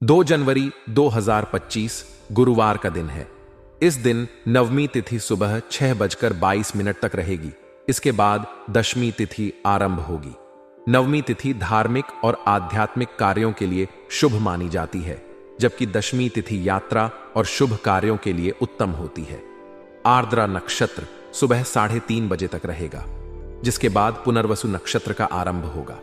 2 जनवरी 2025 गुरुवार का दिन है। इस दिन नवमी तिथि सुबह 6:22 तक रहेगी। इसके बाद दशमी तिथि आरंभ होगी। नवमी तिथि धार्मिक और आध्यात्मिक कार्यों के लिए शुभ मानी जाती है, जबकि दशमी तिथि यात्रा और शुभ कार्यों के लिए उत्तम होती है। आर्द्रा नक्षत्र सुबह 3:30 बजे तक रहेगा, जिसके बाद पुनर्वसु नक्षत्र का आरंभ होगा।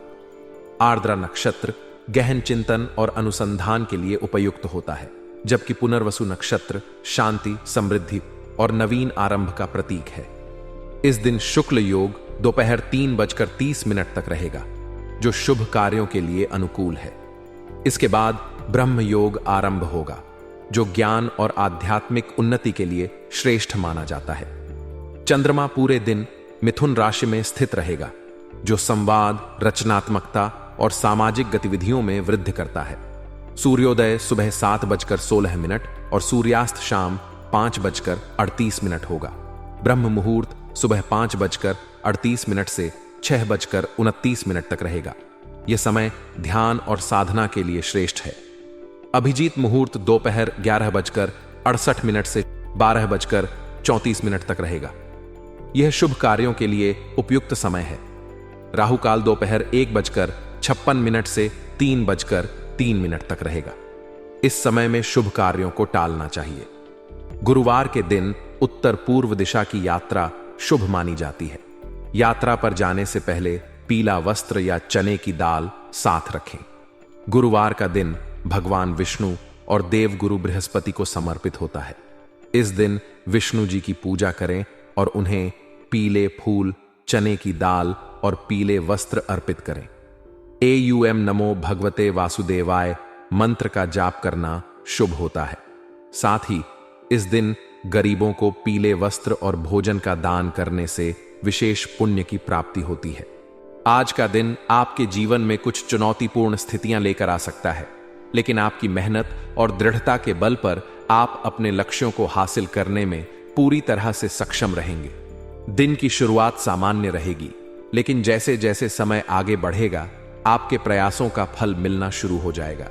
आर्द्रा नक्षत्र गहन चिंतन और अनुसंधान के लिए उपयुक्त होता है, जबकि पुनर्वसु नक्षत्र शांति, समृद्धि और नवीन आरंभ का प्रतीक है। इस दिन शुक्ल योग दोपहर 3:30 तक रहेगा, जो शुभ कार्यों के लिए अनुकूल है। इसके बाद ब्रह्म योग आरंभ होगा, जो ज्ञान और आध्यात्मिक उन्नति के लिए श्रेष्ठ माना जाता है। चंद्रमा पूरे दिन मिथुन राशि में स्थित रहेगा, जो संवाद, रचनात्मकता और सामाजिक गतिविधियों में वृद्धि करता है। सूर्योदय सुबह 7:16 और सूर्यास्त शाम 5:38 होगा। ब्रह्म मुहूर्त सुबह 5:38 से 6:29 तक रहेगा। यह समय ध्यान और साधना के लिए श्रेष्ठ है। अभिजीत मुहूर्त दोपहर 11:68 से 12:34 तक रहेगा। यह शुभ कार्यों के लिए उपयुक्त समय है। राहु काल दोपहर 1:56 से 3:03 तक रहेगा। इस समय में शुभ कार्यों को टालना चाहिए। गुरुवार के दिन उत्तर पूर्व दिशा की यात्रा शुभ मानी जाती है। यात्रा पर जाने से पहले पीला वस्त्र या चने की दाल साथ रखें। गुरुवार का दिन भगवान विष्णु और देवगुरु बृहस्पति को समर्पित होता है। इस दिन विष्णु जी की पूजा करें और उन्हें पीले फूल, चने की दाल और पीले वस्त्र अर्पित करें। एयूएम नमो भगवते वासुदेवाय मंत्र का जाप करना शुभ होता है। साथ ही इस दिन गरीबों को पीले वस्त्र और भोजन का दान करने से विशेष पुण्य की प्राप्ति होती है। आज का दिन आपके जीवन में कुछ चुनौतीपूर्ण स्थितियां लेकर आ सकता है, लेकिन आपकी मेहनत और दृढ़ता के बल पर आप अपने लक्ष्यों को हासिल करने में पूरी तरह से सक्षम रहेंगे। दिन की शुरुआत सामान्य रहेगी, लेकिन जैसे जैसे समय आगे बढ़ेगा, आपके प्रयासों का फल मिलना शुरू हो जाएगा।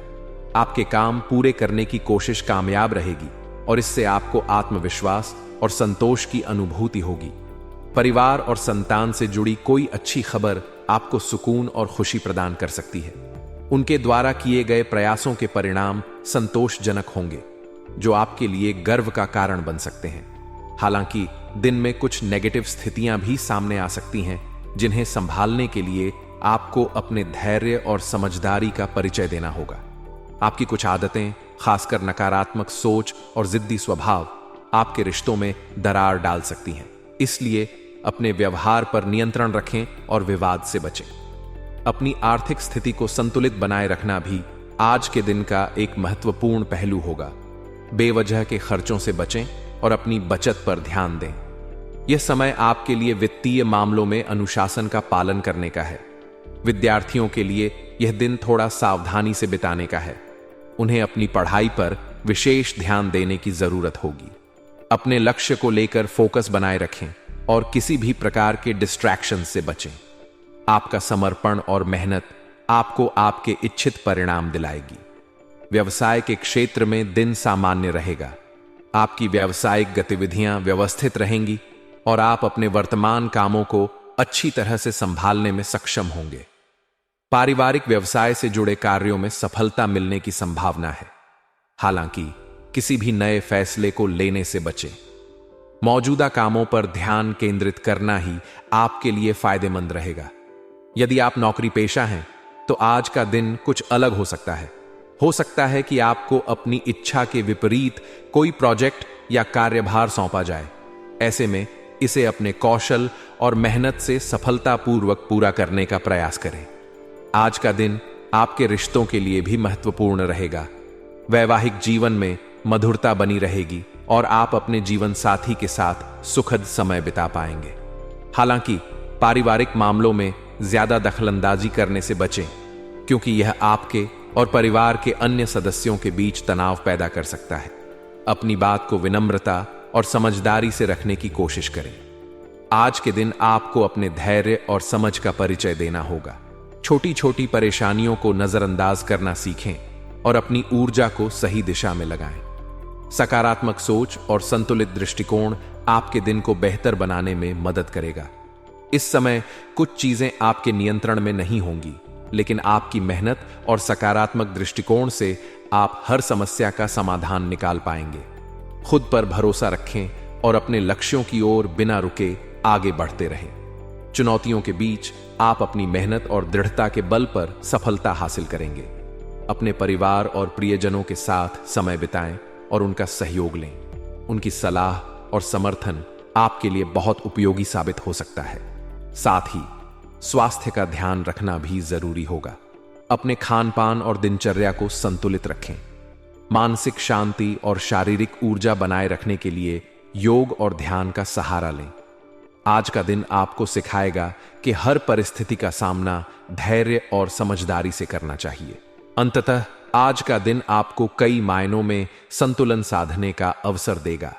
आपके काम पूरे करने की कोशिश कामयाब रहेगी और इससे आपको आत्मविश्वास और संतोष की अनुभूति होगी। परिवार और संतान से जुड़ी कोई अच्छी खबर आपको सुकून और खुशी प्रदान कर सकती है। उनके द्वारा किए गए प्रयासों के परिणाम संतोषजनक होंगे, जो आपके लिए गर्व का कारण बन सकते हैं। हालांकि दिन में कुछ नेगेटिव स्थितियां भी सामने आ सकती हैं, जिन्हें संभालने के लिए आपको अपने धैर्य और समझदारी का परिचय देना होगा। आपकी कुछ आदतें, खासकर नकारात्मक सोच और जिद्दी स्वभाव, आपके रिश्तों में दरार डाल सकती हैं। इसलिए अपने व्यवहार पर नियंत्रण रखें और विवाद से बचें। अपनी आर्थिक स्थिति को संतुलित बनाए रखना भी आज के दिन का एक महत्वपूर्ण पहलू होगा। बेवजह के खर्चों से बचें और अपनी बचत पर ध्यान दें। यह समय आपके लिए वित्तीय मामलों में अनुशासन का पालन करने का है। विद्यार्थियों के लिए यह दिन थोड़ा सावधानी से बिताने का है। उन्हें अपनी पढ़ाई पर विशेष ध्यान देने की जरूरत होगी। अपने लक्ष्य को लेकर फोकस बनाए रखें और किसी भी प्रकार के डिस्ट्रैक्शन से बचें। आपका समर्पण और मेहनत आपको आपके इच्छित परिणाम दिलाएगी। व्यवसाय के क्षेत्र में दिन सामान्य रहेगा। आपकी व्यावसायिक गतिविधियां व्यवस्थित रहेंगी और आप अपने वर्तमान कामों को अच्छी तरह से संभालने में सक्षम होंगे। पारिवारिक व्यवसाय से जुड़े कार्यों में सफलता मिलने की संभावना है। हालांकि किसी भी नए फैसले को लेने से बचें। मौजूदा कामों पर ध्यान केंद्रित करना ही आपके लिए फायदेमंद रहेगा। यदि आप नौकरी पेशा हैं, तो आज का दिन कुछ अलग हो सकता है। हो सकता है कि आपको अपनी इच्छा के विपरीत कोई प्रोजेक्ट या कार्यभार सौंपा जाए। ऐसे में इसे अपने कौशल और मेहनत से सफलतापूर्वक पूरा करने का प्रयास करें। आज का दिन आपके रिश्तों के लिए भी महत्वपूर्ण रहेगा। वैवाहिक जीवन में मधुरता बनी रहेगी और आप अपने जीवन साथी के साथ सुखद समय बिता पाएंगे। हालांकि पारिवारिक मामलों में ज्यादा दखलंदाजी करने से बचें, क्योंकि यह आपके और परिवार के अन्य सदस्यों के बीच तनाव पैदा कर सकता है। अपनी बात को विनम्रता और समझदारी से रखने की कोशिश करें। आज के दिन आपको अपने धैर्य और समझ का परिचय देना होगा। छोटी छोटी परेशानियों को नजरअंदाज करना सीखें और अपनी ऊर्जा को सही दिशा में लगाएं। सकारात्मक सोच और संतुलित दृष्टिकोण आपके दिन को बेहतर बनाने में मदद करेगा। इस समय कुछ चीजें आपके नियंत्रण में नहीं होंगी, लेकिन आपकी मेहनत और सकारात्मक दृष्टिकोण से आप हर समस्या का समाधान निकाल पाएंगे। खुद पर भरोसा रखें और अपने लक्ष्यों की ओर बिना रुके आगे बढ़ते रहें। चुनौतियों के बीच आप अपनी मेहनत और दृढ़ता के बल पर सफलता हासिल करेंगे। अपने परिवार और प्रियजनों के साथ समय बिताएं और उनका सहयोग लें। उनकी सलाह और समर्थन आपके लिए बहुत उपयोगी साबित हो सकता है। साथ ही स्वास्थ्य का ध्यान रखना भी जरूरी होगा। अपने खान पान और दिनचर्या को संतुलित रखें। मानसिक शांति और शारीरिक ऊर्जा बनाए रखने के लिए योग और ध्यान का सहारा लें। आज का दिन आपको सिखाएगा कि हर परिस्थिति का सामना धैर्य और समझदारी से करना चाहिए। अंततः आज का दिन आपको कई मायनों में संतुलन साधने का अवसर देगा।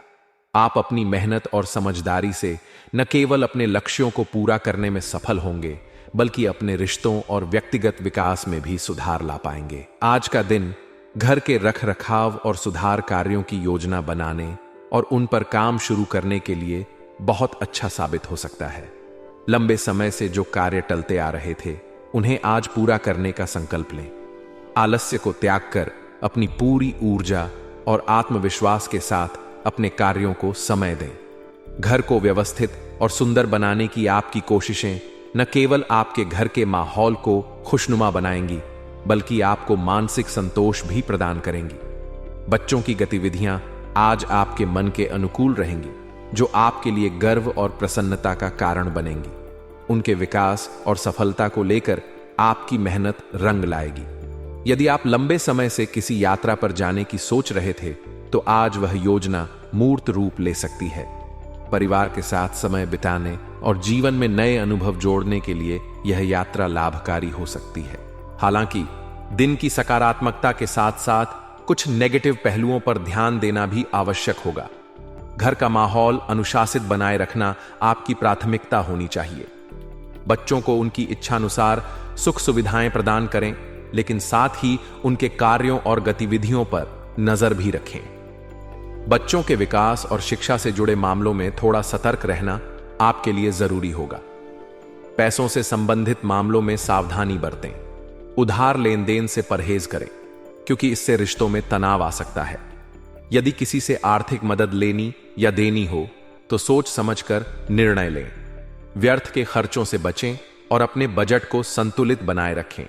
आप अपनी मेहनत और समझदारी से न केवल अपने लक्ष्यों को पूरा करने में सफल होंगे, बल्कि अपने रिश्तों और व्यक्तिगत विकास में भी सुधार ला पाएंगे। आज का दिन घर के रखरखाव और सुधार कार्यों की योजना बनाने और उन पर काम शुरू करने के लिए बहुत अच्छा साबित हो सकता है। लंबे समय से जो कार्य टलते आ रहे थे, उन्हें आज पूरा करने का संकल्प लें। आलस्य को त्याग कर अपनी पूरी ऊर्जा और आत्मविश्वास के साथ अपने कार्यों को समय दें। घर को व्यवस्थित और सुंदर बनाने की आपकी कोशिशें न केवल आपके घर के माहौल को खुशनुमा बनाएंगी, बल्कि आपको मानसिक संतोष भी प्रदान करेंगी। बच्चों की गतिविधियां आज आपके मन के अनुकूल रहेंगी, जो आपके लिए गर्व और प्रसन्नता का कारण बनेंगी। उनके विकास और सफलता को लेकर आपकी मेहनत रंग लाएगी। यदि आप लंबे समय से किसी यात्रा पर जाने की सोच रहे थे, तो आज वह योजना मूर्त रूप ले सकती है। परिवार के साथ समय बिताने और जीवन में नए अनुभव जोड़ने के लिए यह यात्रा लाभकारी हो सकती है। हालांकि दिन की सकारात्मकता के साथ साथ कुछ नेगेटिव पहलुओं पर ध्यान देना भी आवश्यक होगा। घर का माहौल अनुशासित बनाए रखना आपकी प्राथमिकता होनी चाहिए। बच्चों को उनकी इच्छानुसार सुख सुविधाएं प्रदान करें, लेकिन साथ ही उनके कार्यों और गतिविधियों पर नजर भी रखें। बच्चों के विकास और शिक्षा से जुड़े मामलों में थोड़ा सतर्क रहना आपके लिए जरूरी होगा। पैसों से संबंधित मामलों में सावधानी बरतें। उधार लेन देन से परहेज करें, क्योंकि इससे रिश्तों में तनाव आ सकता है। यदि किसी से आर्थिक मदद लेनी या देनी हो, तो सोच समझकर निर्णय लें। व्यर्थ के खर्चों से बचें और अपने बजट को संतुलित बनाए रखें।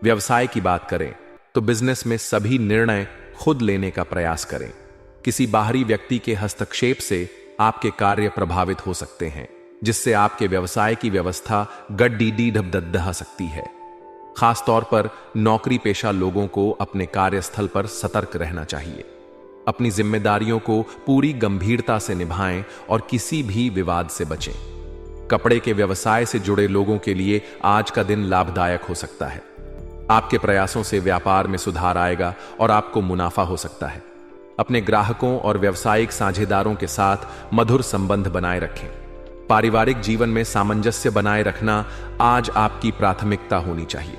व्यवसाय की बात करें तो बिजनेस में सभी निर्णय खुद लेने का प्रयास करें। किसी बाहरी व्यक्ति के हस्तक्षेप से आपके कार्य प्रभावित हो सकते हैं, जिससे आपके व्यवसाय की व्यवस्था गड्डी ढबदह सकती है। खासतौर पर नौकरी पेशा लोगों को अपने कार्यस्थल पर सतर्क रहना चाहिए। अपनी जिम्मेदारियों को पूरी गंभीरता से निभाएं और किसी भी विवाद से बचें। कपड़े के व्यवसाय से जुड़े लोगों के लिए आज का दिन लाभदायक हो सकता है। आपके प्रयासों से व्यापार में सुधार आएगा और आपको मुनाफा हो सकता है। अपने ग्राहकों और व्यावसायिक साझेदारों के साथ मधुर संबंध बनाए रखें। पारिवारिक जीवन में सामंजस्य बनाए रखना आज आपकी प्राथमिकता होनी चाहिए।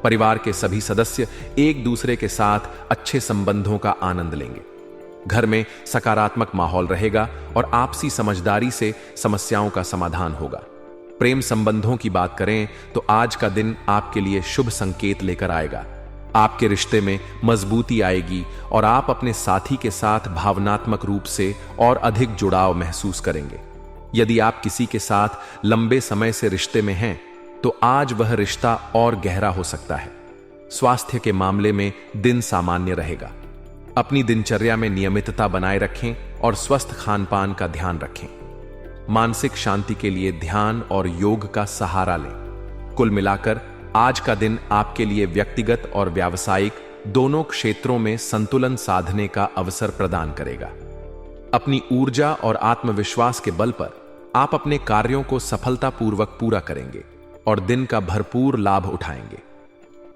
परिवार के सभी सदस्य एक दूसरे के साथ अच्छे संबंधों का आनंद लेंगे। घर में सकारात्मक माहौल रहेगा और आपसी समझदारी से समस्याओं का समाधान होगा। प्रेम संबंधों की बात करें तो आज का दिन आपके लिए शुभ संकेत लेकर आएगा। आपके रिश्ते में मजबूती आएगी और आप अपने साथी के साथ भावनात्मक रूप से और अधिक जुड़ाव महसूस करेंगे। यदि आप किसी के साथ लंबे समय से रिश्ते में हैं, तो आज वह रिश्ता और गहरा हो सकता है। स्वास्थ्य के मामले में दिन सामान्य रहेगा। अपनी दिनचर्या में नियमितता बनाए रखें और स्वस्थ खान पान का ध्यान रखें। मानसिक शांति के लिए ध्यान और योग का सहारा लें। कुल मिलाकर आज का दिन आपके लिए व्यक्तिगत और व्यावसायिक दोनों क्षेत्रों में संतुलन साधने का अवसर प्रदान करेगा। अपनी ऊर्जा और आत्मविश्वास के बल पर आप अपने कार्यों को सफलतापूर्वक पूरा करेंगे और दिन का भरपूर लाभ उठाएंगे।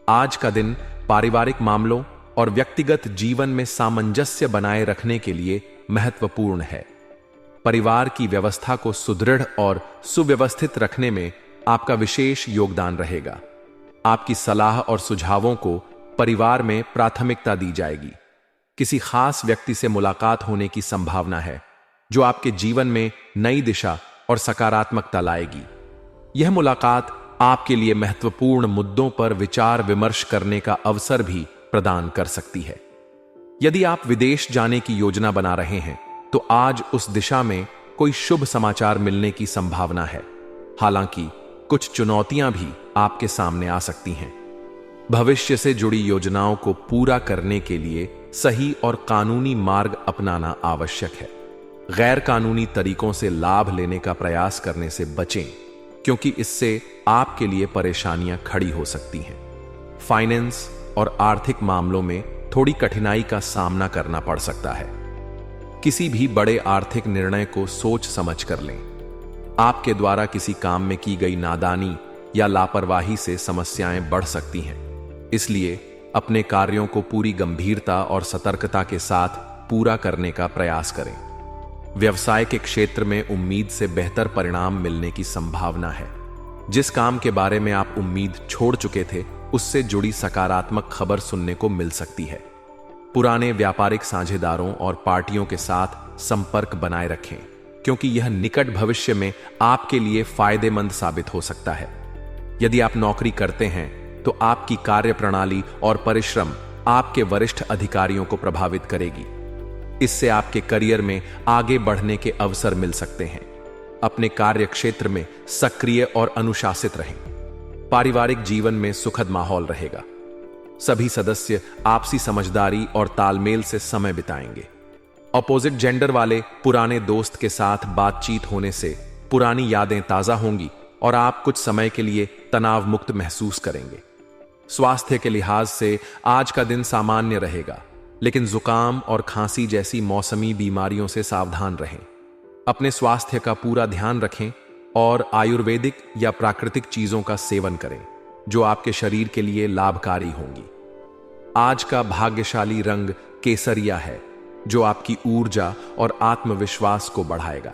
आज का दिन पारिवारिक मामलों और व्यक्तिगत जीवन में सामंजस्य बनाए रखने के लिए महत्वपूर्ण है। परिवार की व्यवस्था को सुदृढ़ और सुव्यवस्थित रखने में आपका विशेष योगदान रहेगा। आपकी सलाह और सुझावों को परिवार में प्राथमिकता दी जाएगी। किसी खास व्यक्ति से मुलाकात होने की संभावना है जो आपके जीवन में नई दिशा और सकारात्मकता लाएगी। यह मुलाकात आपके लिए महत्वपूर्ण मुद्दों पर विचार विमर्श करने का अवसर भी प्रदान कर सकती है। यदि आप विदेश जाने की योजना बना रहे हैं तो आज उस दिशा में कोई शुभ समाचार मिलने की संभावना है। हालांकि कुछ चुनौतियां भी आपके सामने आ सकती हैं। भविष्य से जुड़ी योजनाओं को पूरा करने के लिए सही और कानूनी मार्ग अपनाना आवश्यक है। गैर कानूनी तरीकों से लाभ लेने का प्रयास करने से बचें, क्योंकि इससे आपके लिए परेशानियां खड़ी हो सकती हैं। फाइनेंस और आर्थिक मामलों में थोड़ी कठिनाई का सामना करना पड़ सकता है। किसी भी बड़े आर्थिक निर्णय को सोच समझ कर लें। आपके द्वारा किसी काम में की गई नादानी या लापरवाही से समस्याएं बढ़ सकती हैं। इसलिए अपने कार्यों को पूरी गंभीरता और सतर्कता के साथ पूरा करने का प्रयास करें। व्यवसाय के क्षेत्र में उम्मीद से बेहतर परिणाम मिलने की संभावना है। जिस काम के बारे में आप उम्मीद छोड़ चुके थे, उससे जुड़ी सकारात्मक खबर सुनने को मिल सकती है। पुराने व्यापारिक साझेदारों और पार्टियों के साथ संपर्क बनाए रखें, क्योंकि यह निकट भविष्य में आपके लिए फायदेमंद साबित हो सकता है। यदि आप नौकरी करते हैं तो आपकी कार्यप्रणाली और परिश्रम आपके वरिष्ठ अधिकारियों को प्रभावित करेगी। इससे आपके करियर में आगे बढ़ने के अवसर मिल सकते हैं। अपने कार्य क्षेत्र में सक्रिय और अनुशासित रहें। पारिवारिक जीवन में सुखद माहौल रहेगा। सभी सदस्य आपसी समझदारी और तालमेल से समय बिताएंगे। अपोजिट जेंडर वाले पुराने दोस्त के साथ बातचीत होने से पुरानी यादें ताजा होंगी और आप कुछ समय के लिए तनाव मुक्त महसूस करेंगे। स्वास्थ्य के लिहाज से आज का दिन सामान्य रहेगा, लेकिन जुकाम और खांसी जैसी मौसमी बीमारियों से सावधान रहें। अपने स्वास्थ्य का पूरा ध्यान रखें और आयुर्वेदिक या प्राकृतिक चीजों का सेवन करें जो आपके शरीर के लिए लाभकारी होंगी। आज का भाग्यशाली रंग केसरिया है, जो आपकी ऊर्जा और आत्मविश्वास को बढ़ाएगा।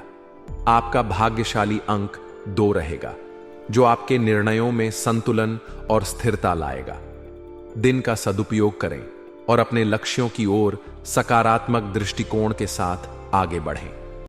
आपका भाग्यशाली अंक 2 रहेगा, जो आपके निर्णयों में संतुलन और स्थिरता लाएगा। दिन का सदुपयोग करें और अपने लक्ष्यों की ओर सकारात्मक दृष्टिकोण के साथ आगे बढ़ें।